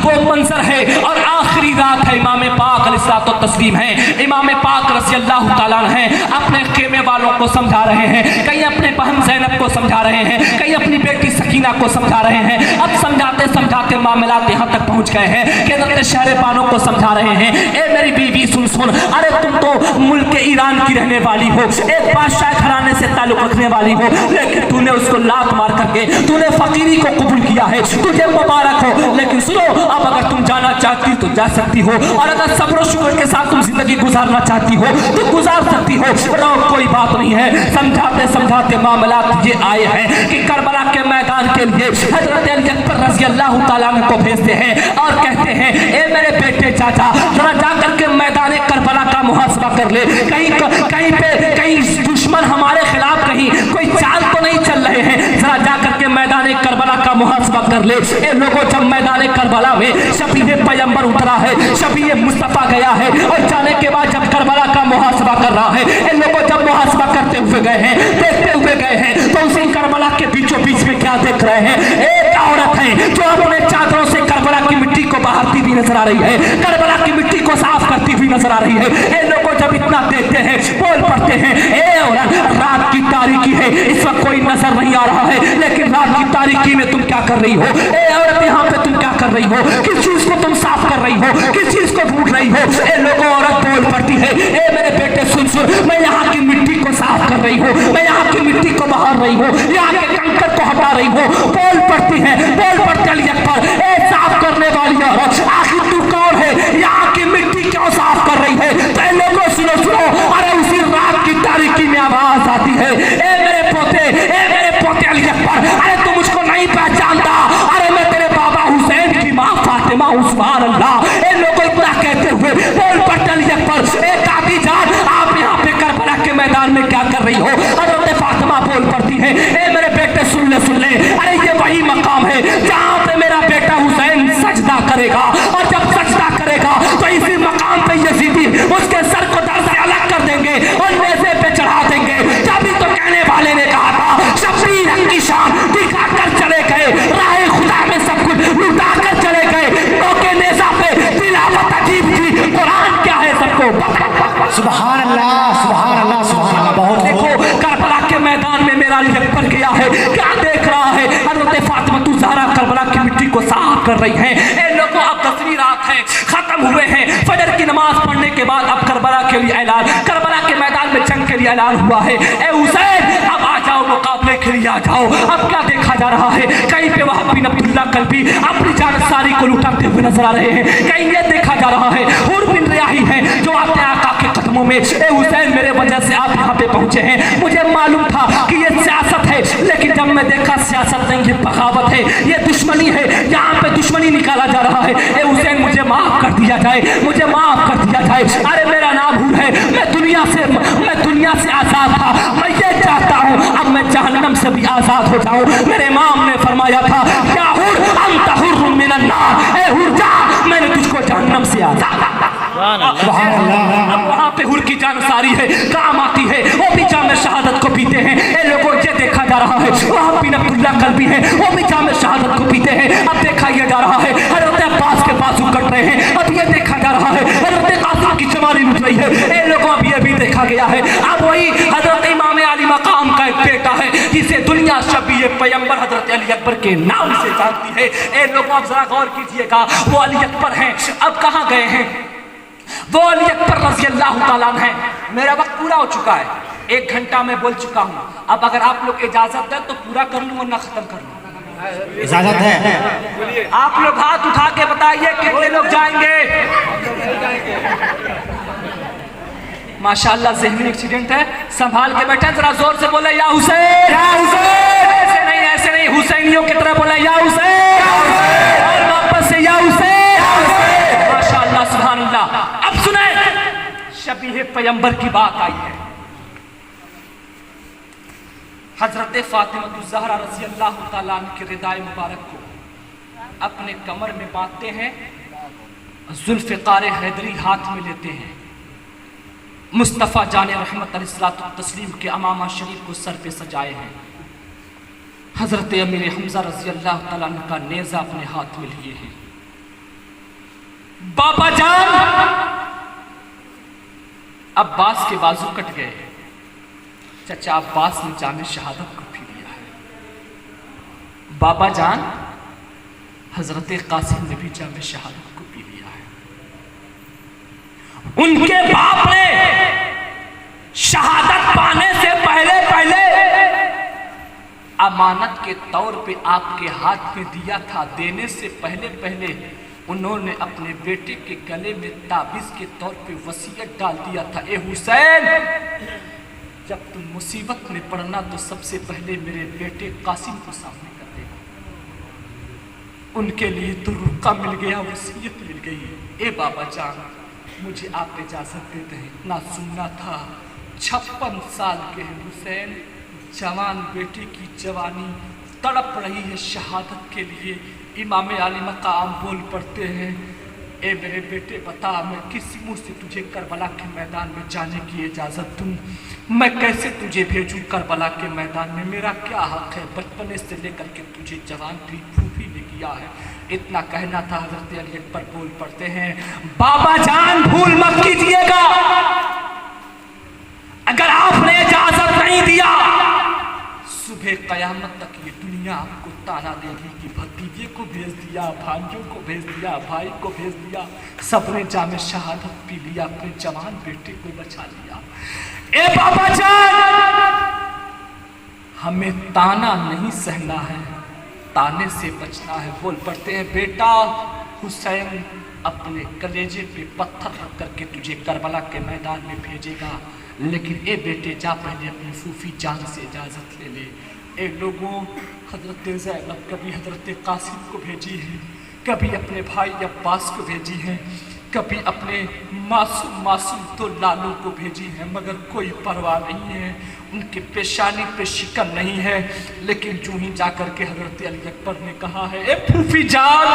वो मंजर है और आखिरी रात है। इमाम पाक अलैहिस्सलातु तस्लीम है, इमाम पाक रज़ी अल्लाह ताला हैं अपने खेमे वालों को समझा रहे हैं, कहीं अपने बहन ज़ैनब को समझा रहे हैं, कहीं अपनी बेटी सकीना को समझा रहे हैं। अब समझाते समझाते मामलात यहाँ तक पहुँच गए हैं कि हज़रत शहर बानो को समझा रहे हैं, ए मेरी बीवी सुन सुन, अरे तुम तो मुल्क ईरान की रहने वाली हो, एक बादशाह घराने से ताल्लुक रखने वाली हो, लेकिन तूने उसको लात मार करके तूने फकीरी को कबूल किया है, तुझे मुबारक हो। लेकिन सुनो, अब अगर तुम जाना चाहती हो तो जा सकती हो, और अगर सब्र और शुक्र के साथ तुम जिंदगी गुजारना चाहती हो तो गुजार सकती हो, कोई बात नहीं है। समझाते समझाते मामलात ये आए हैं कि करबला के मैदान के लिए हजरत अली अकबर रज़ी अल्लाह ताला अन्हु को भेजते हैं और कहते हैं, ए मेरे बेटे चाचा, जरा जाकर के मैदान करबला का मुहासबा कर ले, कहीं दुश्मन हमारे खिलाफ कहीं कोई चाल तो नहीं चल रहे हैं, जरा जाकर के मैदान करबला का मुहासबा कर ले। ए लोगों, जब मैदान करबला में शफीए पैगंबर उतरा है, शफीए मुस्तफा गया है, और जाने के बाद जब करबला का मुहासबा कर रहा है, इन लोगों जब मुहासबा करते हुए गए हैं, देखते हुए गए हैं, तो उसी करबला के बीचों बीच में क्या देख रहे हैं? एक औरत है जो अपने चादरों से करबला की मिट्टी को बहारती हुई नजर आ रही है, करबला की मिट्टी को साफ करती हुई नजर आ रही है। इन लोगों जब इतना देखते हैं, बोल पड़ते हैं, ए औरत, रात की तारीकी है, इस वक्त कोई नजर नहीं आ रहा है, लेकिन रात की तारीकी में तुम क्या कर रही हो? ए औरत, यहाँ पे तुम क्या कर रही हो? किस चीज को तुम साफ कर रही हो? किस चीज को ढूंढ रही हो? ए लोगों, औरत बोल पड़ती है, ए मेरे बेटे सुन सुन, मैं यहाँ की मिट्टी को साफ कर रही हूँ, मैं यहाँ की मिट्टी को बहार रही हूँ, यहाँ के कंकर को हटा रही हूँ। बोल पड़ती है, बोल पड़ती अली अकबर, ए साफ करने वाली औरत, आखिर तू कौन है? यहाँ की मिट्टी क्यों साफ कर रही है? तो लोगों सुनो सुनो, अरे उसी रात की तारीकी में आवाज आती है, ए मेरे पोते अली अकबर, अरे तू मुझको नहीं पहचानता, अरे मैं तेरे बाबा हुसैन की माँ फातिमा, सुभान अल्लाह। ए लोगों इतना कहते हुए बोल पड़ते अली अकबर, ए दादी जान, आप यहाँ पे करबला के मैदान में क्या कर रही हो? हज़रत फातिमा बोल पड़ती है, ए मेरे बेटे सुन ले, अरे ये वही मकाम है जहाँ पे मेरा बेटा हुसैन सजदा करेगा, और जब सजदा करेगा तो इसी मकाम पे यजीदी उसके सर को धड़ से अलग कर देंगे और नेज़े पे चढ़ा देंगे। जब तो कहने वाले ने कहा था, शबीर की शान दिखा कर चले गए, राहे खुदा में सब कुछ लुटा कर चले गए, तो के नेज़ा पे तिलावत अजीब थी, कुरान क्या है सबको। सुभान अल्लाह, सुभान अल्लाह, सुभान अल्लाह। बहुत देखो करबला के मैदान में मेरा अली अकबर गया है, क्या देख रहा है? हज़रत फातिमा ज़हरा करबला की मिट्टी को साफ कर रही हैं। ए लोगों, अब 10वीं रात है, खत्म हुए हैं, फजर की नमाज पढ़ने के बाद अब करबला के लिए ऐलान, करबला के मैदान में जंग के लिए ऐलान हुआ है, ए हुसैन अब आ जाओ, मुकाबले के लिए आ जाओ। अब क्या देखा जा रहा है? कहीं पे वहाब बिन अब्दुल्लाह कल्बी अपनी जानसारी को लुटाते हुए नजर आ रहे हैं, कहीं ये देखा जा रहा है हुर बिन रियाही है जो अपने आका के कदमों में, ए हुसैन मेरे वजह से आप यहाँ पे पहुंचे हैं, मुझे मालूम था कि ये सियासत है, लेकिन जब मैं देखा सियासत नहीं, ये बगावत है, ये दुश्मनी है, यहाँ पे दुश्मनी निकाला जा रहा है, ए हुसैन मुझे माफ कर दिया जाए, मुझे माफ कर दिया जाए। अरे मेरा नाम हुर है, मैं दुनिया से आजाद था, मैं ये चाहता हूँ अब मैं जहन्नम से भी आजाद हो जाऊँ। मेरे इमाम ने फरमाया था, या हुर अंत हुर्रुम मिनन नार, ए हुर जा, मैंने तुझको जहन्नम से आजाद। अब वहाँ पे हुर की जानसारी है, काम आती है, वो भी जाम शहादत को पीते हैं। ए लोगों, ये देखा जा रहा है वहाँ बिन अब्दुल्लाह कल्बी है, वो भी जाम शहादत को पीते हैं। अब देखा यह जा रहा है हज़रत अब्बास के बाजू कट रहे हैं, अब ये देखा जा रहा है हज़रत कासिम की जवानी लुट रही है। ए लोगों, अब ये भी देखा गया है, अब वही हज़रत इमाम अली मकाम का एक बेटा है जिसे दुनिया शबीए पैगंबर हज़रत अली अकबर के नाम से जानती है। ए लोगों, अब जरा गौर कीजिएगा, वो अली अकबर हैं, अब कहाँ गए हैं? वो अली अकबर रज़ी अल्लाह ताला अन्हु हैं। मेरा वक्त पूरा हो चुका है, 1 घंटा में बोल चुका हूँ, अब अगर आप लोग इजाजत दें तो पूरा कर लूँ वरना खत्म कर लूँ। इजाजत है? आप लोग हाथ उठा के बताइए कितने लोग जाएंगे? माशाअल्लाह, ज़हनी एक्सीडेंट है, संभाल के बैठे, जरा जोर से बोले या हुसैन, या हुसैन। ऐसे नहीं, हुसैनियों की तरह बोले या हुसैन, और वापस से या हुसैन। माशाअल्लाह, सुभान अल्लाह। अब सुने, शबीह पैगंबर की बात आई है। हजरत फातिमा ज़हरा रज़ी अल्लाह ताला अन्हा के रिदाए मुबारक को अपने कमर में बांधते हैं, जुल्फ़िकार हैदरी हाथ में लेते हैं, मुस्तफ़ा जाने रहमत अलैहिस्सलातु तस्लीम के अमामा शरीफ को सर पे सजाए हैं, हज़रत अमीर हमज़ा रज़ी अल्लाह ताला अन्हु का नेज़ा अपने हाथ में लिए हैं। बाबा जान अब्बास के बाजू कट गए। चचा अब्बास ने जामे शहादत को पी लिया है। बाबा जान हजरत कासिम ने भी जामे शहादत को पी लिया है। उनके बाप ने शहादत पाने से पहले पहले अमानत के तौर पे आपके हाथ में दिया था। देने से पहले पहले उन्होंने अपने बेटे के गले में ताबीज के तौर पे वसीयत डाल दिया था, ए हुसैन जब तुम मुसीबत में पड़ना तो सबसे पहले मेरे बेटे कासिम को सामने कर देना। उनके लिए तो रुका मिल गया, वसीयत मिल गई। ए बाबा जान मुझे आप इजाजत देते हैं, ना सुनना था। 56 साल के हैं हुसैन, जवान बेटे की जवानी तड़प रही है शहादत के लिए। इमाम आली मकाम बोल पड़ते हैं, ए मेरे बेटे बता मैं किस मुंह से तुझे करबला के मैदान में जाने की इजाज़त दूँ? मैं कैसे तुझे भेजूँ करबला के मैदान में? मेरा क्या हक है? बचपने से लेकर के तुझे जवान की फूफी ने किया है। इतना कहना था। हज़रत अली अकबर बोल पड़ते हैं, बाबा जान भूल मत कीजिएगा, अगर आपने इजाज़त नहीं दिया सुबह कयामत तक ये दुनिया आपको ताना देगी कि भतीजे को भेज दिया, भांजों को भेज दिया, भाई को भेज दिया, सबने जामे शहादत पी लिया, अपने जवान बेटे को बचा लिया। ए बाबा जान हमें ताना नहीं सहना है, ताने से बचना है। बोल पड़ते हैं, बेटा हुसैन अपने कलेजे पे पत्थर रख करके तुझे करबला के मैदान में भेजेगा, लेकिन ए बेटे जा पहले अपनी फूफी जान से इजाज़त ले ले। ए लोगों हजरत ज़ैनब कभी हजरत कासिम को भेजी है, कभी अपने भाई अब्बास को भेजी है, कभी अपने मासूम तो लालू को भेजी है, मगर कोई परवाह नहीं है, उनके पेशानी पे शिकन नहीं है। लेकिन जो ही जाकर के हजरत अली अकबर ने कहा है, ए फूफी जान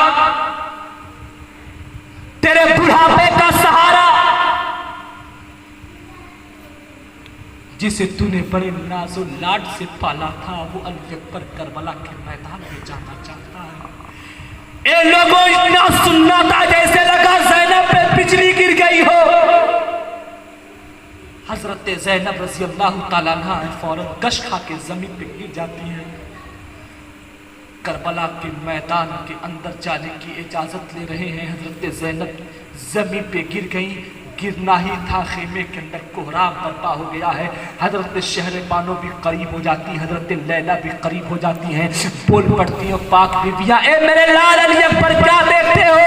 तेरे बुढ़ापे का सहारा जिसे तूने बड़े नाजो लाड से पाला था, वो अली अकबर करबला के मैदान में जाना चाहता है। ए लोगों इतना सुनना था जैसे लगा ज़ैनब पे बिजली गिर गई हो। हजरत ज़ैनब रज़ी अल्लाह ताला अन्हा फौरन गश खा के जमीन पे गिर जाती है। करबला के मैदान के अंदर जाने की इजाजत ले रहे हैं। हजरत ज़ैनब जमीन पे गिर गई, गिरना ही था, खेमे के अंदर कोहराम बर्पा हो गया है। हजरत शहर बानो भी करीब हो जाती है, हजरत लैला भी करीब हो जाती हैं। बोल पड़ती हो पाक बीबियां, ए मेरे लाल अली अकबर क्या देखते हो?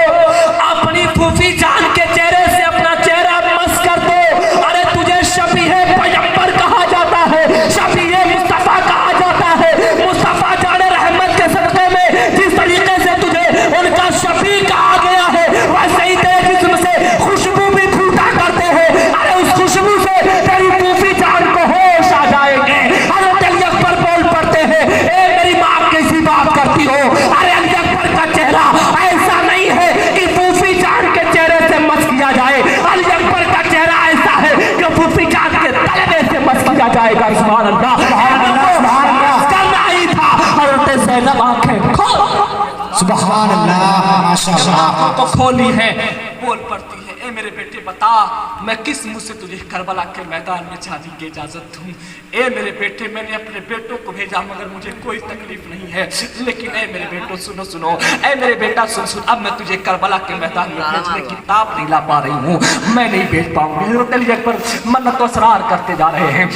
अपनी फूफी जान के चेहरे से अपना चेहरा मस कर दो। अरे तुझे शबीहे पैगंबर कहा जाता है, शबीहे मुस्तफा कहा जाता है। मुस्तफा जाने रहमत के सदक़े में जिस तरीके से तुझे उनका शबी कहा गया है, वैसे ही तेरे जिस्म से खुशबू भी फूटा करते हैं। अरे उस खुशबू से तेरी फूफी जान को होश आ जाएंगे। हज़रत अली अकबर बोल पड़ते हैं, ए मेरी माँ कैसी बात करती हो? अरे अली अकबर का चेहरा ऐसा नहीं है कि फूफी जान के चेहरे से मस किया जाए। अली अकबर का चेहरा ऐसा है कि फूफी जान के तलबे से मस किया जाएगा। सुभान अल्लाह, सुभान अल्लाह, सुभान अल्लाह। करना ही था। हज़रत ज़ैनब आंखें खोल, सुभान अल्लाह, माशाअल्लाह, को खोली है। बोल पड़ती है, ए मेरे बेटे बता मैं किस मुंह से तुझे करबला के मैदान में जाने की इजाजत दूं? ए मेरे बेटे मैंने अपने बेटों को भेजा मगर मुझे कोई तकलीफ नहीं है, लेकिन ए मेरे बेटो सुनो सुनो, ए मेरे बेटा सुन सुन, अब मैं तुझे करबला के मैदान में भेजने की ताब नहीं ला पा रही हूँ, मैं नहीं भेज पाऊंगी। हज़रत अली अकबर मन्नत व इसरार करते जा रहे हैं।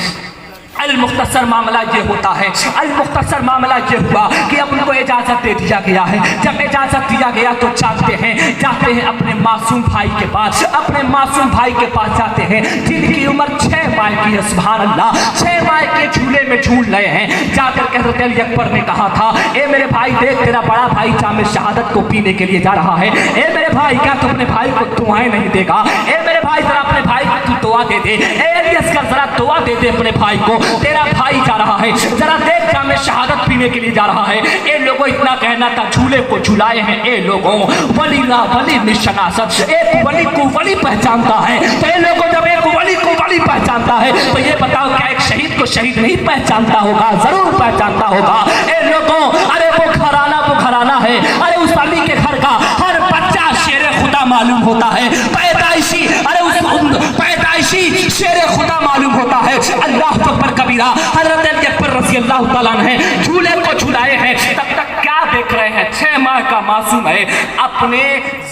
अल-मुख्तसर मामला ये होता है, अल-मुख्तसर मामला ये हुआ कि अब उनको इजाज़त दे दिया गया है। जब इजाज़त दिया गया तो जाते हैं अपने मासूम भाई के पास, अपने मासूम भाई के पास जाते हैं जिनकी उम्र 6 माह की है। सुभान अल्लाह, 6 माह के झूले में झूल रहे हैं। जाकर के हज़रत अली अकबर ने कहा था, ए मेरे भाई देख तेरा बड़ा भाई जामे शहादत को पीने के लिए जा रहा है। ए मेरे भाई क्या तू अपने भाई को दुआएं नहीं देगा? ए मेरे भाई जरा अपने भाई को तू दुआ दे दे। ए अली असगर जरा दुआ दे दे अपने भाई को, तेरा भाई जा रहा है, जरा देख जामे शहादत पीने के लिए जा रहा है। ए लोगों इतना कहना था, झूले को झुलाए हैं। ए लोगों वली ला वली निशनासत, एक वली को वली पहचानता है। तो ए लोगों जब एक वली को वली पहचानता है तो ये बताओ क्या एक शहीद को शहीद नहीं पहचानता होगा? जरूर पहचानता होगा। ए लोगों अरे वो घराना है, अरे उस अली के घर का हर बच्चा शेर खुदा मालूम होता है, पैदाइशी पैदाइशी शेर खुदा मालूम होता है। अल्लाह अकबर कबीरा। हजरत अली अकबर रज़ी अल्लाह तआला अन्हु झूले को झुलाए हैं, तब तक क्या देख रहे हैं? 6 माह का मासूम है, अपने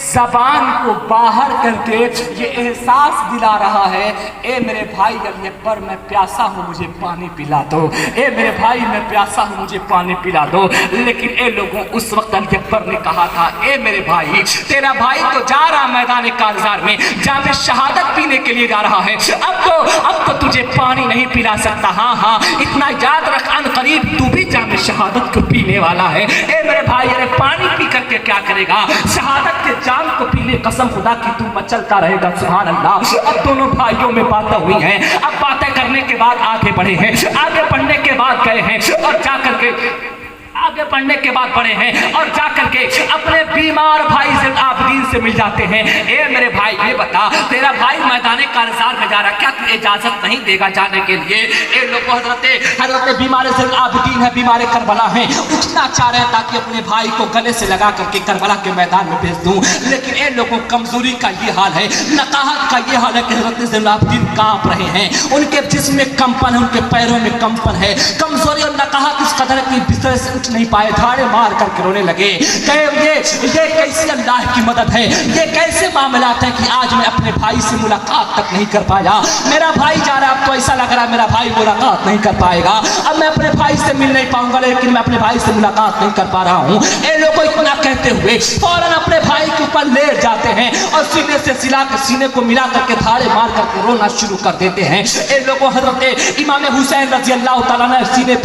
जबान को बाहर करके ये एहसास दिला रहा है, ए मेरे भाई अली अकबर मैं प्यासा हूँ, मुझे पानी पिला दो। ए मेरे भाई मैं प्यासा हूँ, मुझे पानी पिला दो। लेकिन ए लोगों उस वक्त अली अकबर ने कहा था, ए मेरे भाई, तेरा भाई तो जा रहा मैदान कालजार में जामे शहादत पीने के लिए जा रहा है, अब तो तुझे पानी नहीं पिला सकता। हाँ, इतना याद रख, अन करीब तू भी जामे शहादत को पीने वाला है। ए मेरे भाई, अरे पानी पी करके क्या करेगा? शहादत के जाम को पीने, कसम खुदा की तू मचलता रहेगा। सुभान अल्लाह। अब दोनों भाइयों में बातें हुई हैं, अब बातें करने के बाद आगे बढ़े हैं, आगे बढ़ने के बाद गए हैं और जाकर के आगे बढ़ने के बाद बढ़े हैं और जाकर के अपने बीमार भाई ज़ैनुल आबिदीन से मिल जाते हैं। ए मेरे भाई, ये बता, तेरा भाई मैदान कालजार में जा रहा, क्या तू इजाजत नहीं देगा जाने के लिए? ए लोग हजरत बीमार ज़ैनुल आबिदीन है, बीमार करबला हैं, उठना चाह रहे हैं ताकि अपने भाई को गले से लगा करके करबला के मैदान में भेज दूं। लेकिन ए लोगों कमजोरी का ये हाल है, नकाहत का ये हाल है कि हजरत ज़ैनुल आबिदीन कांप रहे हैं, उनके जिस्म में कंपन है, उनके पैरों में कंपन है। कमजोरी और नकाहत इस कदर की बिस्तर से उठ नहीं पाए, धाड़े मार करके रोने लगे। कहे ये कैसी अल्लाह की मदद है, ये कैसे मामलात है कि आज मैं अपने भाई से मुलाकात तक नहीं कर पाया। मेरा भाई जा रहा, अब तो ऐसा लग रहा है मेरा भाई मुलाकात नहीं कर पाएगा, अब मैं अपने भाई से मिल नहीं पाऊंगा, लेकिन मैं अपने भाई से मुलाकात नहीं कर पा रहा हूँ। ये लोग इतना कहते हुए फौरन अपने भाई के ऊपर लेट जाते हैं और सीने से सीने को मिला करके धाड़े मार करके रोना शुरू कर देते हैं। ये लोगों हजरत इमाम हुसैन रज़ी अल्लाह तआला अन्हु सीने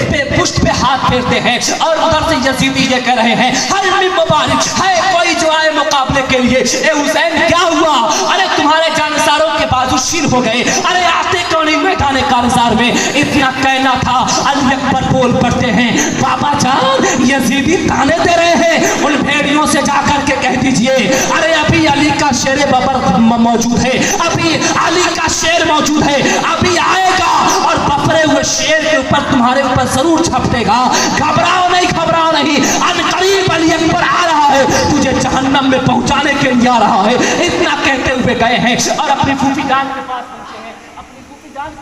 पे पुष्ट पे हाथ फेरते हैं और उधर से यजीदी ये कह रहे हैं, हल मिन मुबारिक है कोई जो आए मुकाबले के लिए। ए हुसैन क्या हुआ? अरे तुम्हारे जानसारों के बाजू शीर हो गए, अरे आते कौन मैदान कालजार में? इतना कहना था, अली अकबर बोल पड़ते हैं, बाबा जान यजीदी ताने दे रहे हैं, उन भेड़ियों से जाकर के कह दीजिए, अरे अभी अली का शेर बबर मौजूद है, अभी अली का शेर मौजूद है, अभी आएगा और बपरे हुए शेर के ऊपर तुम्हारे ऊपर जरूर छपटेगा। घबराओ नहीं, अनकरीब अली अकबर आ रहा है, तुझे जहन्नम में पहुंचाने के लिए आ रहा है। इतना कहते हुए गए हैं और अपनी फूफी जान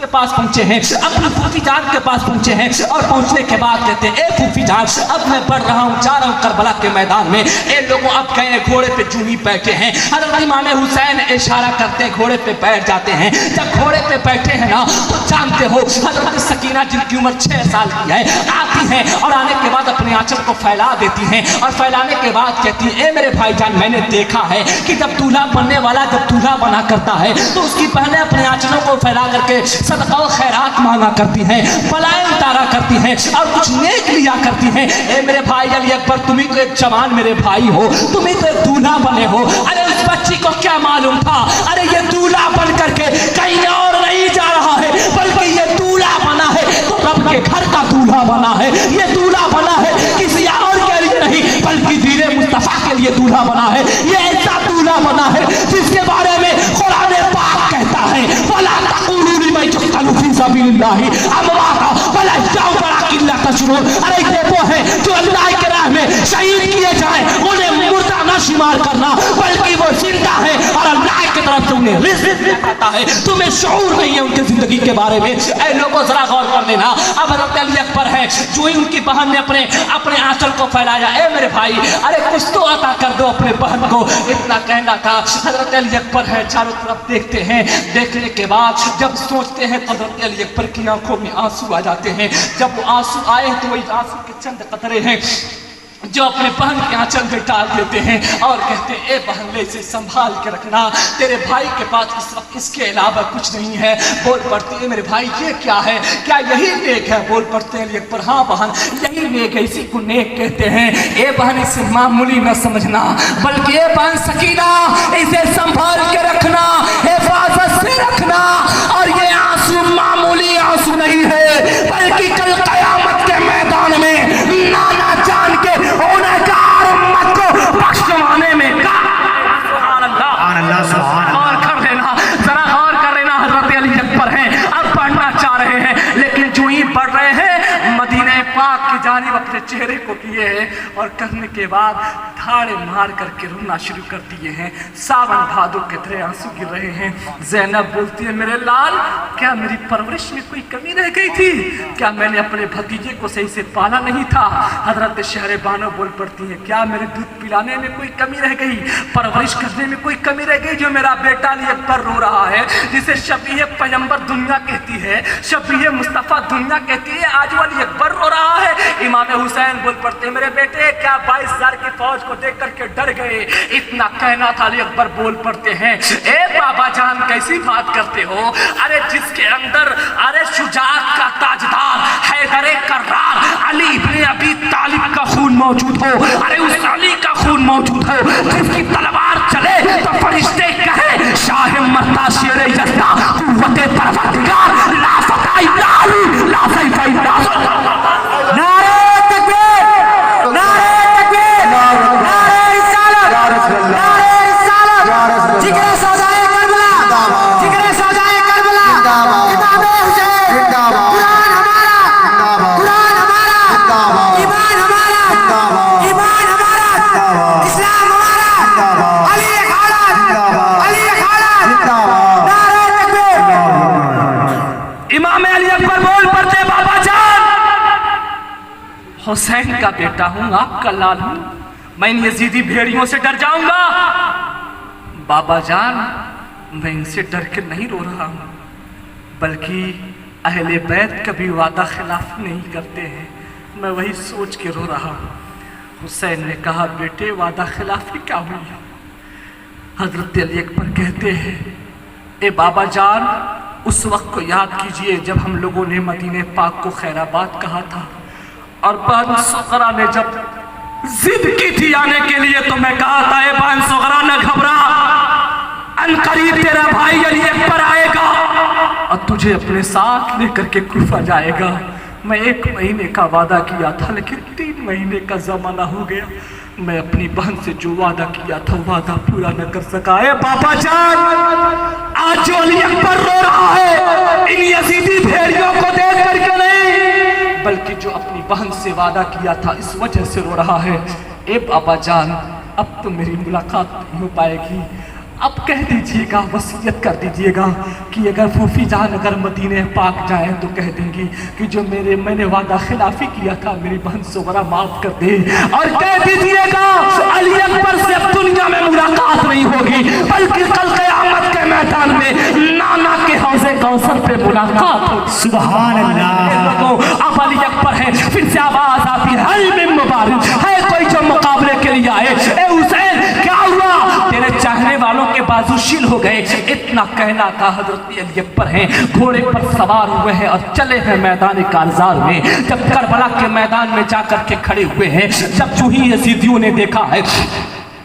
के पास पहुंचे हैं और पहुंचने के बाद कहते हैं, ए फूफी जान, अब मैं बढ़ रहा हूँ, जा रहा हूँ करबला के मैदान में। ए लोगों अब गए, घोड़े पे जूं ही बैठे हैं, हज़रत इमाम हुसैन इशारा करते घोड़े पे बैठ जाते हैं। जब घोड़े पे बैठे हैं ना, तो जानते हो हज़रत सकीना जिनकी उम्र 6 साल की है, आती हैं और आने के बाद अपने आंचल को फैला देती हैं और फैलाने के बाद कहती है, ए मेरे भाईजान, मैंने देखा है कि जब दूल्हा बनने वाला जब दूल्हा बना करता है तो उसकी बहनें अपने आंचलों को फैला करके सदका और खैरात मांगा करती हैं, बलाएं उतारा करती हैं और कुछ नेक लिया करती हैं। ए मेरे भाई अली अकबर, तुम ही तो एक जवान मेरे भाई हो, तुम ही तो एक दूल्हा बने हो। अरे उस बच्ची को क्या मालूम था, अरे ये दूल्हा बन करके कहीं और नहीं जा रहा है, बल्कि ये दूल्हा बना है तो रब के घर का दूल्हा बना है। ये दूल्हा बना है किसी और के लिए नहीं, बल्कि दीने मुस्तफा के लिए दूल्हा बना है। ये ऐसा दूल्हा बना है जिसके बारे में कुरान पाक कहता है, वला तक़ूलू लिमन युक़तलू फ़ी सबीलिल्लाहि अमवाता वल अहयाउ वलाकिन ला तशऊरून। अरे ये वो है जो अल्लाह के राह में शहीद किए जाए, उन्हें मुर्दा न शुमार करना, बल्कि वो जिंदा है और अल्लाह की तरफ से उन्हें रिज़्क़ देता है। तुम्हें शऊर नहीं है उनकी जिंदगी के बारे में। ऐ लोगों जरा गौर कर लेना। अब हज़रत अली अकबर है, जो ही उनकी बहन ने अपने आंचल को फैलाया, ए मेरे भाई, अरे कुछ तो अता कर दो अपने बहन को, इतना कहना था। हज़रत अली अकबर है, चारों तरफ देखते हैं, देखने के बाद जब सोचते हैं, हज़रत अली अकबर की आंखों में आंसू आ जाते हैं। जब वो आंसू आए तो वही आंसू के चंद कतरे हैं जो अपने बहन के आंचल में डाल देते हैं और कहते हैं, ए बहन, ले इसे संभाल के रखना, तेरे भाई के पास इस वक्त इसके अलावा कुछ नहीं है। बोल पड़ती है, मेरे भाई ये क्या है, क्या यही नेक है? बोल पड़ते हैं अली अकबर, हाँ बहन, यही नेक है, इसी को नेक कहते हैं। ए बहन, इसे मामूली न समझना, बल्कि ए बहन सकीना, इसे संभाल के रखना, हिफाजत से रखना। और ये आंसू मामूली आंसू नहीं है, बल्कि कल कयामत के मैदान में नाना जान के गुनहगार उम्मत को बख्शवाने में सुभान अल्लाह। और कर लेना, जरा गौर कर लेना, हज़रत अली अकबर हैं, अब पढ़ना चाह रहे हैं, लेकिन जो ही पढ़ रहे हैं, मदीने पाक की जानिब अपने चेहरे को किए और करने के बाद हाड़े मार करके रोना शुरू कर दिए हैं। सावन भादों के तरह आंसू गिर रहे हैं। ज़ैनब बोलती है, मेरे लाल, क्या मेरी परवरिश में कोई कमी रह गई थी? क्या मैंने अपने भतीजे को सही से पाला नहीं था? हजरत शहरबानो बोल पड़ती है, क्या मेरे दूध पिलाने में कोई कमी रह गई, परवरिश करने में कोई कमी रह गई? जो मेरा बेटा अली अकबर रो रहा है, जिसे शबीह पैगंबर दुनिया कहती है, शबीह मुस्तफ़ा दुनिया कहती है, आज वो अली अकबर रो रहा है। इमाम हुसैन बोल पड़ते, मेरे बेटे, क्या 22,000 की फौज को देख करके डर गए? इतना कहना था। अली अकबर बोल पड़ते हैं, ए बाबा जान, कैसी बात करते हो? अरे जिसके अंदर अरे शुजाअत का ताजदार हैदर कर्रार अली इब्ने अबी तालिब का खून मौजूद हो, अरे उस अली का खून मौजूद हो, जिसकी तलवार चले तो फरिश्ते कहे, शाह मर्दा शेर यज़्दा कुव्वते परवरदिगार ला फता इल्ला अली ला सैफ इल्ला नारे तकबीर, नारे तकबीर, नारे रिसालत, नारे रिसालत, जिक्र सौदाए करबला, जिक्र सौदाए करबला, किताबे हुसैन, कुरान हमारा, कुरान हमारा, ईमान हमारा, ईमान हमारा, इस्लाम हमारा, अली अखाड़ा, अली अखाड़ा, नारे तकबीर। इमाम अली अकबर बोल पड़ते, बाबा जान, हुसैन का बेटा हूं, आपका लाल हूं, मैं इन यजीदी भेड़ियों से डर जाऊंगा? बाबा जान, मैं इनसे डर के नहीं रो रहा हूं, बल्कि अहले बैत कभी वादा खिलाफ नहीं करते हैं, मैं वही सोच के रो रहा हूं। हुसैन ने कहा, बेटे, वादा खिलाफी क्या हुई? हजरत अली अकबर कहते हैं, ए बाबा जान, उस वक्त को याद कीजिए जब हम लोगों ने मदीने पाक को खैराबाद कहा था, और बहन सुगरा ने जब जिद की थी आने के लिए, तो मैं कहा था, ए बहन सुगरा, न घबरा, अनकरीब तेरा भाई अली अकबर आएगा और तुझे अपने साथ लेकर के कूफा जाएगा। मैं 1 महीने का वादा किया था, लेकिन 3 महीने का जमाना हो गया। मैं अपनी बहन से जो वादा किया था, वादा पूरा न कर सका। है बाबा जान, आज जो अली अकबर रो रहा है, इन यजीदी भेड़ियों को देख करके नहीं, बल्कि जो अपनी बहन से वादा किया था, इस वजह से रो रहा है। ए बाबा जान, अब तो मेरी मुलाकात नहीं हो पाएगी। अब कह दीजिएगा, वसीयत कर दीजिएगा कि अगर फूफी जान अगर मदीने पाक जाए तो कह देंगी कि जो मैंने वादा खिलाफी किया था, मेरी बहन सुगरा माफ कर दे। और कह दीजिएगा, अली अकबर से अब दुनिया में मुलाकात नहीं होगी, बल्कि कल क़यामत के मैदान में नाना के हौज़े कौसर पे मुलाकात होगी। सुभान अल्लाह। अब अली अकबर है, फिर से आवाज आती है, हल मिन मुबारिक, है कोई जो मुकाबले के लिए आए? ए हुसैन, क्या हुआ? तेरे चाहने वालों के बाजू शिल हो गए। इतना कहना था। हजरत अली अकबर हैं, घोड़े पर सवार हुए हैं और चले हैं मैदान कारजार में। जब करबला के मैदान में जाकर के खड़े हुए हैं, जब चूही यजीदियों ने देखा है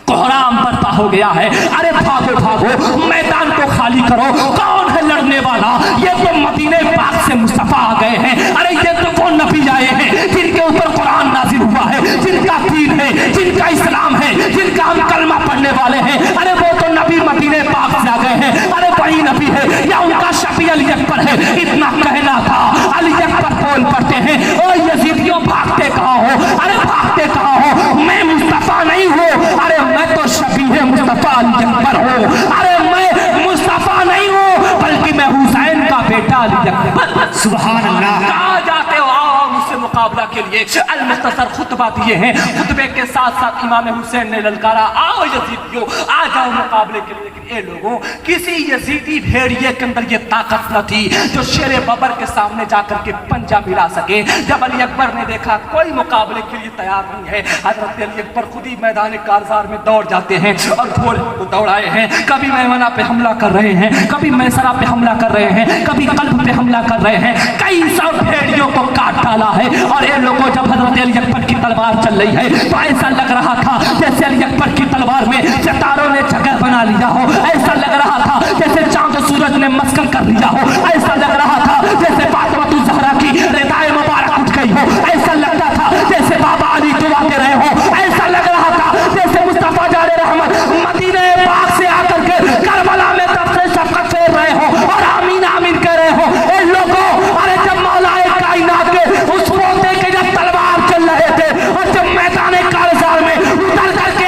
कोहराम बरपा हो गया है, अरे भागो भागो, मैदान को खाली करो, कौन है लड़ने वाला? ये तो मदीने पाक से मुस्तफा आ गए हैं, अरे ये तो वो नबी आए हैं जिनके ऊपर कुरान नाजिल हुआ है, जिनका दीन है, जिनका इस्लाम है, जिनका हम कलमा पढ़ने वाले हैं, अरे वो तो नबी मदीने पाक से आ गए हैं, अरे वही नबी है या उनका शफी अली अकबर है। इतना कहना था। अली अकबर बोल पड़ते हैं, ओ यजीदियों, भागते कहाँ हो? अरे भागते कहाँ हो? मैं मुस्तफा नहीं हूँ, अरे मैं तो शबीह मुस्तफा अली अकबर हूँ, अरे मैं मुस्तफा नहीं हूँ, बल्कि मैं हुसैन का बेटा अली अकबर। सुभान अल्लाह। कहाँ जाते हो? आओ मुझसे मुकाबला के लिए। अल मुख्तसर खुतबा दिए हैं, खुतबे के साथ साथ इमाम हुसैन ने ललकारा, आओ यजीदियों, आ जाओ मुकाबले के लिए। लेकिन ए लोगों, किसी यजीदी भेड़िए के अंदर ये ताकत न थी जो शेर बबर के सामने जाकर के पंजा मिला सके। जब अली अकबर ने देखा कोई मुकाबले के लिए तैयार नहीं है, हजरत अली अकबर खुद ही मैदान कारजार में दौड़ जाते हैं और घोड़े को दौड़ाए हैं। कभी मैमना पे हमला कर रहे हैं, कभी मैसरा पे हमला कर रहे हैं, कभी कल्ब पे हमला कर रहे हैं, कई सौ भेड़ियों को काट डाला है। और ये लोगों, जब हजरत अली अकबर की तलवार चल रही है तो ऐसा लग रहा था जैसे अली अकबर की तलवार में सितारों ने जगह बना लिया हो, ऐसा लग रहा था जैसे चांद सूरज ने मस्कन कर लिया हो, ऐसा लग रहा था जैसे फातिमा ज़हरा की रिदाए मुबारक उठ गई हो, ऐसा लगता था जैसे बाबा अली दुआ दे रहे हो, ऐसा लग रहा था जैसे मुस्तफा जारे रहमत मदीने पाक से आकर के करबला में तब से शफकत फेर रहे हो और आमीन आमीन कह रहे हो। इन लोगों, अरे जब मौलाए कायनात के उस पोते के जब तलवार चल रहे थे और जब मैदान कारजार में उतर करके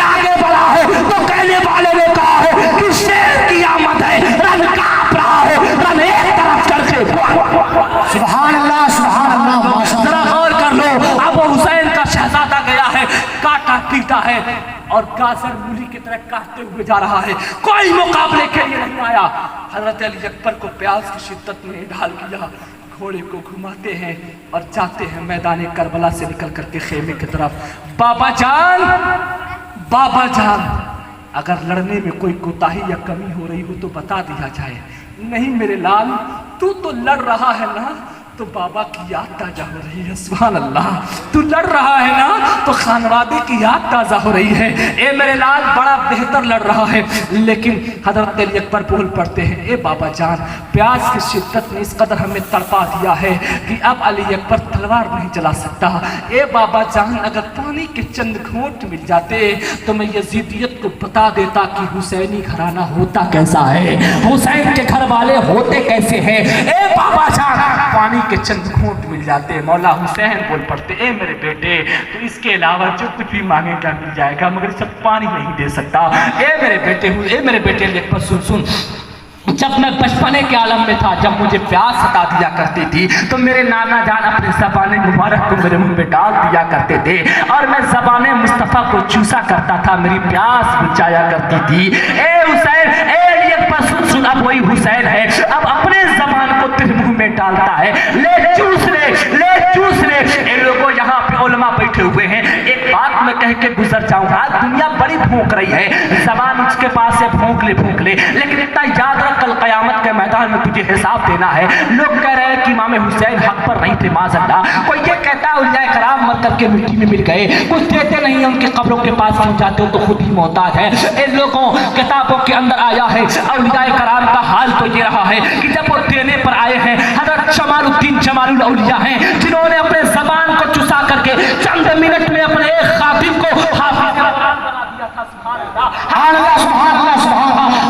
और गाजर मूली की तरह काटते हुए जा रहा है, कोई मुकाबले के लिए नहीं आया। हजरत अली अकबर को प्यास की शिद्दत में ढाल दिया, घोड़े को घुमाते हैं और जाते हैं मैदान करबला से निकल करके खेमे की तरफ। बाबा जान अगर लड़ने में कोई कोताही या कमी हो रही हो तो बता दिया जाए। नहीं मेरे लाल, तू तो लड़ रहा है ना तो बाबा की याद ताजा हो रही है। सुभान अल्लाह, तू लड़ रहा है ना तो खानवादे की याद ताजा हो रही है। ए मेरे लाल बड़ा बेहतर लड़ रहा है। लेकिन हजरत अली अकबर बोल पड़ते हैं, ए बाबा जान, प्यास की शिद्दत ने इस कदर हमें तड़पा दिया है कि अब अली अकबर तलवार नहीं चला सकता। ए बाबा जान, अगर पानी के चंद घूंट मिल जाते तो मैं यजीदियत को बता देता कि हुसैनी घराना होता कैसा है, हुसैन के घर वाले होते कैसे हैं। ए बाबा जान, पानी के चंद घूंट मिल जाते। मौला हुसैन बोल पड़ते, ए मेरे बेटे, तो इसके अलावा जो कुछ भी मांगेगा मिल जाएगा, मगर सब पानी नहीं दे सकता। ए मेरे बेटे अकबर सुन, जब मैं बचपने के आलम में था, जब मुझे प्यास सता दिया करती थी तो मेरे नाना जान अपने ज़बान मुबारक को मेरे मुंह में डाल दिया करते थे और मैं ज़बान मुस्तफ़ा को चूसा करता था, मेरी प्यास बुझाया करती थी। ए हुसैन, ए अली अकबर सुन, अब वही हुसैन है, अब अपने ज़बान को तेरे मुंह में डालता है। ले चूस ले। इन लोगों यहाँ पे उलमा बैठे हुए हैं, एक बात मैं कह के गुजर जाऊंगा। दुनिया बड़ी भूख रही है, ज़बान उसके पास है, भूख ले, लेकिन इतना याद रख, कल क़यामत के मैदान में तुझे हिसाब देना है। लोग कह रहे हैं कि इमाम हुसैन हक पर नहीं थे, माज़अल्लाह। कोई ये कहता है उलिया कराम मर करके मिट्टी में मिल गए, कुछ देते नहीं है, उनके कब्रों के पास पहुंच जाते हो तो खुद ही मोहताज है। इन लोगों किताबों के अंदर आया है, उलिया कराम का हाल तो ये रहा है कि जब वो देने पर आए हैं, हज़रत शमालुद्दीन जमालुल औलिया हैं, जिन्होंने अपने ज़बान को चुसा करके चंद मिनट में अपने एक खातिब को हाफिज़ कुरान बना दिया था।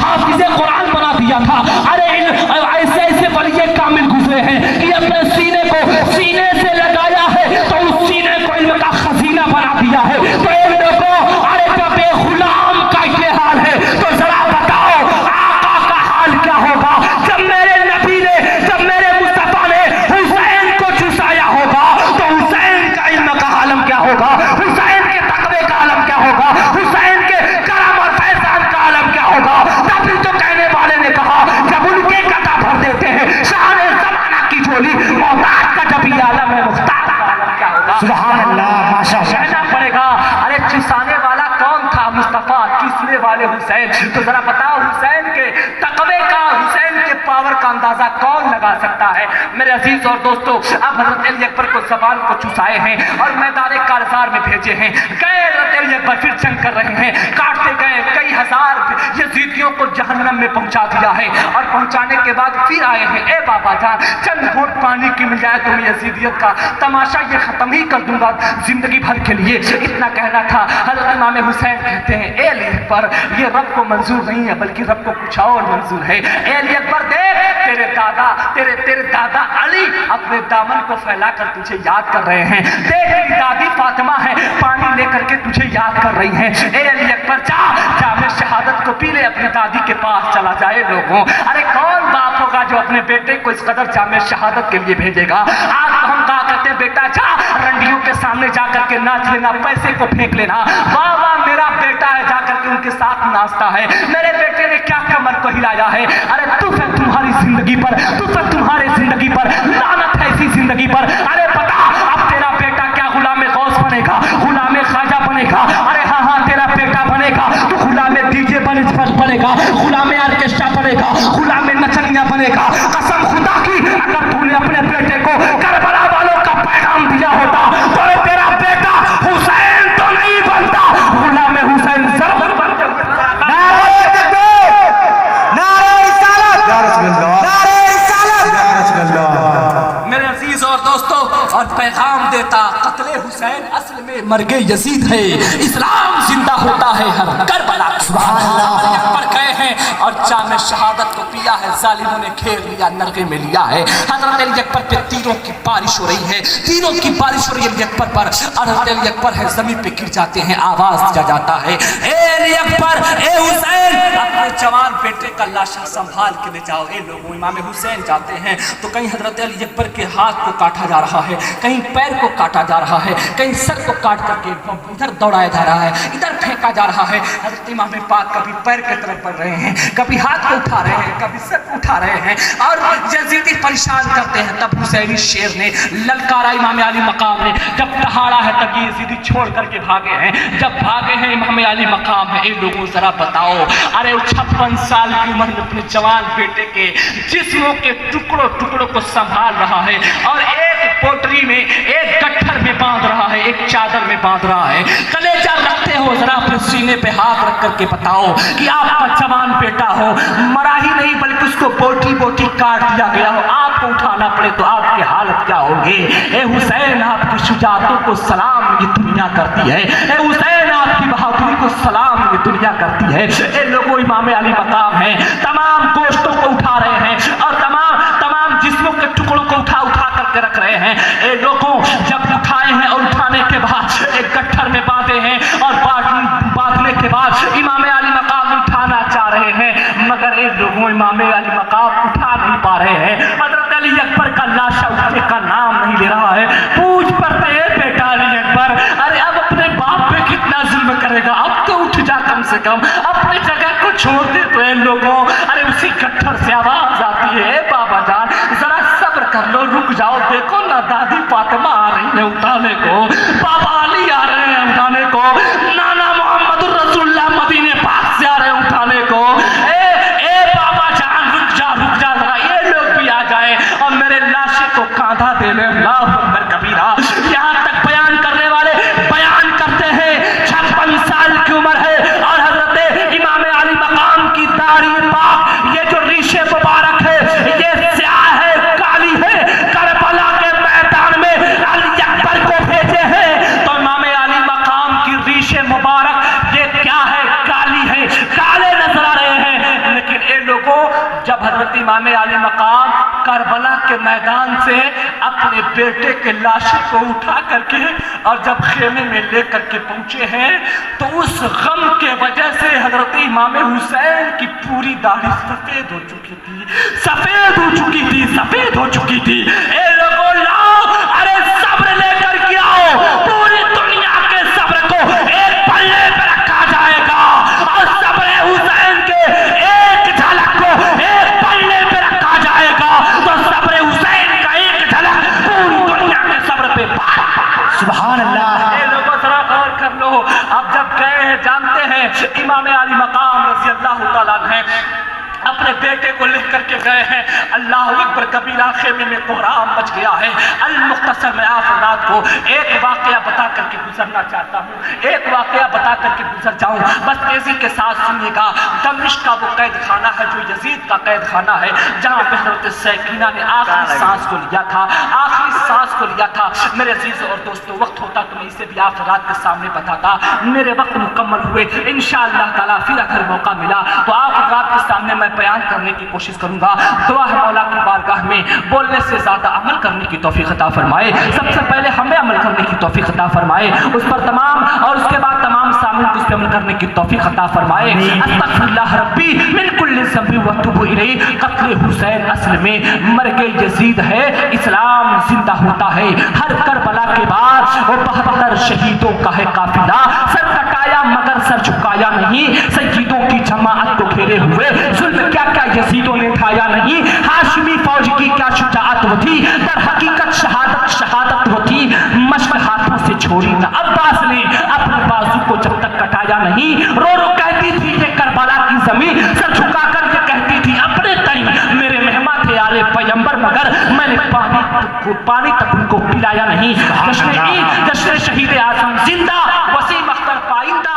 हाफिज़ कुरान बना दिया था। अरे ऐसे वलिये कामिल गुजरे हैं कि अपने सीने से लगाया है तो उस सीने को इल्म का खजीना बना दिया है। तो इन लोगों, अरे जब एक गुलाम का ये हाल है तो जरा बताओ आका का हाल क्या होगा। जब मेरे नबी ने, जब मेरे मुस्तफा ने हुसैन को चुसाया होगा तो हुसैन का इल्म का आलम क्या होगा, हुसैन के तकवे का आलम क्या होगा, हुसैन के करम और फैजान का आलम क्या होगा। तभी तो कहने वाले ने कहा, जब उनके कथा भर देते हैं शान ज़माना की झोली, मोहताज का जब ये आलम है, मुख्तार का आलम क्या होगा। सुभान अल्लाह, माशाअल्लाह। कहना पड़ेगा, अरे चुसाने वाला कौन था, मुस्तफा, चूसने वाले हुसैन। तो जरा बताओ, हुसैन के तकवे का, हुसैन के पावर का अंदाजा कौन लगा सकता है। मेरे अजीज और दोस्तों, अब हजरत अली अकबर को ज़बान को चुसाए हैं और मैदान कारज़ार में भेजे हैं। गए हजरत अली अकबर, फिर जंग कर रहे हैं, काटते गए, कई हजार यजीदियों को जहन्नम में पहुंचा दिया है और पहुंचाने के बाद फिर आए हैं। ए बाबा जान, चंद घूंट पानी की मिल जाए तो मैं यजीदियत का तमाशा ये खत्म ही कर दूंगा जिंदगी भर के लिए। इतना कहना था। हजरत इमाम हुसैन कहते हैं, ए अली अकबर, ये रब को मंजूर नहीं है बल्कि रब को कुछ और मंजूर है। ए अली अकबर, देख तेरे दादा अली अपने दामन को फैलाकर तुझे याद कर रहे हैं। देख तेरी दादी फातिमा है, पानी लेकर के तुझे याद कर रही हैं। ए अली अकबर, जा मैं शहादत को पी ले, अपनी दादी के पास चला जाए। लोगों, अरे कौन बाप होगा जो अपने बेटे को इस कदर जामे शहादत के लिए भेजेगा। आज तो हम कहा करते हैं, बेटा जा रंडियों के सामने जाकर के नाच लेना, पैसे को फेंक लेना, वाह वाह मेरा बेटा है, जाकर के उनके साथ नाचता है, मेरे बेटे ने क्या कमर को हिलाया है। अरे तुम्हारी जिंदगी पर, तुम्हारे जिंदगी पर लानत है, इसी जिंदगी पर। अरे बता, अब तेरा बेटा क्या गुलाम गौस बनेगा, गुलाम ख्वाजा बनेगा। अरे हाँ, तेरा बेटा बनेगा तो गुलाम डीजे बनेगा, गुलाम ऑर्केस्ट्रा बनेगा, गुलाम नचनिया बनेगा। कसम खुदा की, अगर तूने अपने बेटे को करबला वालों का पैगाम दिया होता तो तेरा बेटा हुसैन तो नहीं बनता, गुलाम हुसैन जरूर बनता। मेरे अजीज और दोस्तों, और पैगाम देता, कत्ले हुसैन असल में मर्गे यजीद है, इस्लाम जिंदा होता है हर करबला। पर गए हैं और जामे शहादत को पिया है, जालिमों ने घेर लिया, नरगे में लिया है। हजरत अली अकबर पे तीरों की बारिश हो रही है, तीरों की बारिश हो रही है अली अकबर पर। और हजरत अली अकबर है जमीन पे गिर जाते हैं, आवाज दिया जाता है, ए अली अकबर, ए हुसैन, अपने जवान बेटे का लाशा संभाल के ले जाओ। ए लोगों, इमाम हुसैन जाते हैं तो कहीं हजरत अली अकबर के हाथ को काटा जा रहा है, कहीं पैर को काटा जा रहा है, कहीं सर को काट करके इधर दौड़ाया जा रहा है, इधर फेंका जा रहा है। हजरत इमाम पाक कभी पैर की तरफ बढ़ रहे हैं, कभी हाथ को उठा रहे हैं, कभी सर को उठा रहे हैं और यजीदी परेशान करते हैं। तब हुसैनी शेर ने ललकारा इमाम अली मकाम ने, जब दहाड़ा है तब ये यजीदी छोड़ करके भागे हैं। जब भागे हैं इमाम अली मकाम है। ए लोगों जरा बताओ, अरे 56 साल की उम्र में अपने जवान बेटे के जिस्मों के टुकड़ों टुकड़ों को संभाल रहा है और एक पोटरी में, एक गट्ठर में बांध रहा है, एक चादर में बांध रहा है। कलेजा रखते हो, जरा अपने सीने पे हाथ रख करके बताओ कि आपका जवान बेटा हो, मरा ही नहीं बल्कि उसको बोटी बोटी काट दिया गया हो, आपको उठाना पड़े तो आपकी हालत क्या होगी। ए हुसैन, आपकी शुजाअतों को सलाम ये दुनिया करती है। ए हुसैन, आपकी बहादुरी को सलाम ये दुनिया करती है। ए लोगों, इमाम अली मकाम है, तमाम गोश्तों को उठा रहे हैं और तमाम जिस्मों के टुकड़ों को उठा करके रख रहे हैं। ए लोगों, जब उठाए हैं और उठाने के बाद एक गट्ठर में बांधे हैं और बांधने के बाद इमाम अली मकाम उठाना चाह रहे हैं, मगर ए लोगों, इमाम अली मकाम उठा नहीं पा रहे हैं। हजरत अली अकबर का लाशा उठने का नाम नहीं ले रहा है। पूछ पड़ते हैं बेटा अली अकबर, अरे अब अपने बाप पे कितना जुल्म करेगा, अब तो उठ जा कम से कम, अपनी जगह को छोड़ दे। तो इन लोगों, अरे उसी गट्ठर से आवाज आती है, बाबा जान जरा सब्र कर लो, रुक जाओ, देखो ना दादी फातिमा आ रही है उठाने को, बाबा अली आ रहे हैं उठाने को, नाना मोहम्मद रसूलुल्लाह मदीने पाक से आ रहे हैं उठाने को। ए बाबा जान रुक जा जरा, ये लोग भी आ जाए और मेरे लाशे को कांधा दे ले। अल्लाहु अकबर कबीरा। यहाँ तक बयान करने वाले बयान करते हैं 56 साल की उम्र है और हजरत इमाम अली मकाम की दाढ़ी पाक, ये जो रीशे मुबारक है, ये स्याह है, काली है। करबला के मैदान में अली अकबर को भेजे हैं तो इमाम अली मकाम की रीशे मुबारक ये क्या है, काली है, काले नजर आ रहे हैं। लेकिन ये लोगों, जब हजरत इमाम अली मकाम करबला के मैदान से अपने बेटे के लाश को उठा करके और जब खेमे में लेकर के पहुंचे हैं तो उस गम के वजह से हजरत इमाम हुसैन की पूरी दाढ़ी सफेद हो चुकी थी, सफेद हो चुकी थी। ए लोगों, लाओ, अरे सब्र लेकर के आओ, पूरी दुनिया के सब्र को एक पल्ले पे रखा जाएगा और सब्र हुसैन के एक झलक को एक पल्ले पे रखा जाएगा तो सब्र हुसैन का एक झलक पूरी दुनिया के सब्र पे सुभान अल्लाह। ए लोगों, जरा गौर कर लो। अब जब गए हैं, जानते हैं इमाम अली मकाम रज़ी अल्लाह तआला अन्हु अपने बेटे को लिख करके गए हैं। अल्लाह अकबर कबीरा, खेमे में कोहराम मच गया है। अल मुख्तसर में आप रात को एक वाकया बता करके गुजरना चाहता हूँ, एक वाकया बता करके गुजर जाऊँ, बस तेजी के साथ सुनिएगा। दमिश्क का वो कैद खाना है जो यजीद का कैद खाना है, जहाँ पे हज़रत सकीना ने आखिरी सांस को लिया था। मेरे अजीज और दोस्तों, वक्त होता तो मैं इसे भी आप रात के सामने बताता। मेरे वक्त मुकम्मल हुए, इंशाअल्लाह ताला फिर अगर मौका मिला तो आप रात के सामने मैं बयान करने की कोशिश करूंगा। दुआ है मौला की बारगाह में बोलने से ज्यादा अमल करने की तौफीक अता फरमाए। सबसे पहले हमें अमल करने की तौफीक अता फरमाए, उस पर तमाम और उसके बाद तमाम सामने उस पर अमल करने की तौफीक अता फरमाए। अस्तगफिरुल्लाह रब्बी मिन कुल्लि ज़ंबि व अतूबु इलैहि। कत्ल हुसैन असल में मर्गे यजीद है, इस्लाम जिंदा होता है। हर करबला के बाद वो 72 शहीदों का है काफिला, सर कटाया मगर सर झुकाया नहीं। सय्यदों की जमाअत को घेरे हुए जुल्म क्या क्या यजीदों ने उठाया नहीं। हाशमी फौज की क्या शुजाअत वो थी, दर हकीकत शहादत वो थी। मश्क हाथों से छोड़ी न अब्बास ने अपने बाजू को जब तक कटाया नहीं। रो रो कहती थी ये करबला की जमीन, सर झुका कर के कहती थी अपने कई मेरे मेहमान थे आले पैगंबर, मगर मैंने पानी तक उनको पिलाया नहीं। जश्न शहीद आजम जिंदा, वसीम अख्तर पाइंदा।